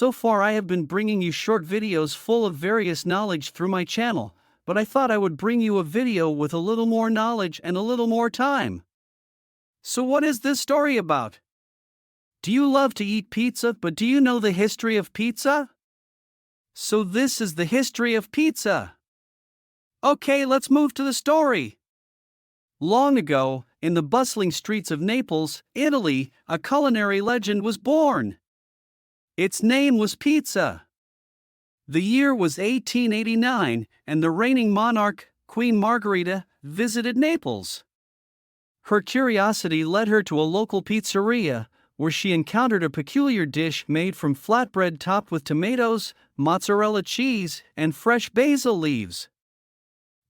So far I have been bringing you short videos full of various knowledge through my channel, but I thought I would bring you a video with a little more knowledge and a little more time. So what is this story about? Do you love to eat pizza, but do you know the history of pizza? So this is the history of pizza. Okay, let's move to the story. Long ago, in the bustling streets of Naples, Italy, a culinary legend was born. Its name was pizza. The year was 1889, and the reigning monarch, Queen Margherita, visited Naples. Her curiosity led her to a local pizzeria, where she encountered a peculiar dish made from flatbread topped with tomatoes, mozzarella cheese, and fresh basil leaves.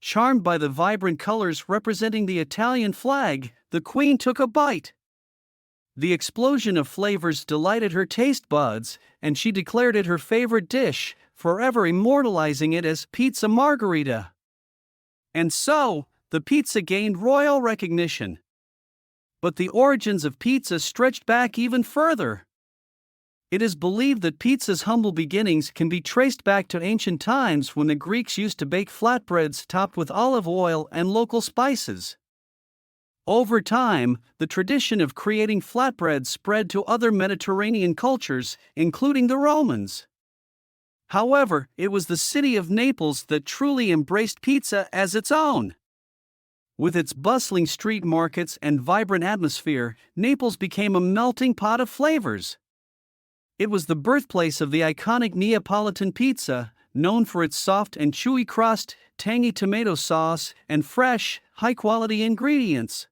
Charmed by the vibrant colors representing the Italian flag, the queen took a bite. The explosion of flavors delighted her taste buds, and she declared it her favorite dish, forever immortalizing it as Pizza Margherita. And so, the pizza gained royal recognition. But the origins of pizza stretched back even further. It is believed that pizza's humble beginnings can be traced back to ancient times when the Greeks used to bake flatbreads topped with olive oil and local spices. Over time, the tradition of creating flatbreads spread to other Mediterranean cultures, including the Romans. However, it was the city of Naples that truly embraced pizza as its own. With its bustling street markets and vibrant atmosphere, Naples became a melting pot of flavors. It was the birthplace of the iconic Neapolitan pizza, known for its soft and chewy crust, tangy tomato sauce, and fresh, high-quality ingredients.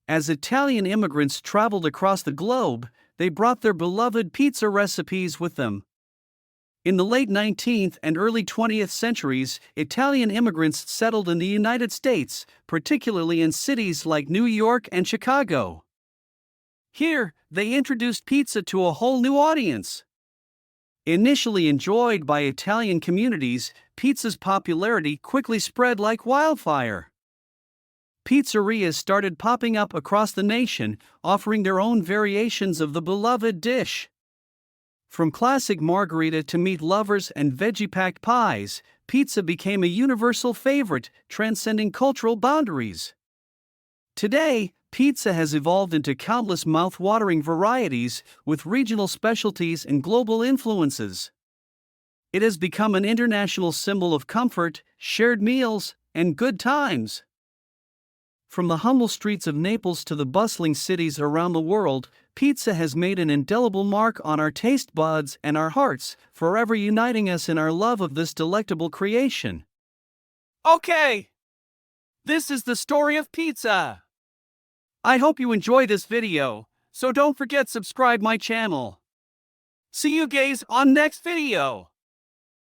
As Italian immigrants traveled across the globe, they brought their beloved pizza recipes with them. In the late 19th and early 20th centuries, Italian immigrants settled in the United States, particularly in cities like New York and Chicago. Here, they introduced pizza to a whole new audience. Initially enjoyed by Italian communities, pizza's popularity quickly spread like wildfire. Pizzerias started popping up across the nation, offering their own variations of the beloved dish. From classic margherita to meat lovers and veggie-packed pies, pizza became a universal favorite, transcending cultural boundaries. Today, pizza has evolved into countless mouth-watering varieties, with regional specialties and global influences. It has become an international symbol of comfort, shared meals, and good times. From the humble streets of Naples to the bustling cities around the world, pizza has made an indelible mark on our taste buds and our hearts, forever uniting us in our love of this delectable creation. Okay! This is the story of pizza! I hope you enjoy this video, so don't forget subscribe my channel. See you guys on next video!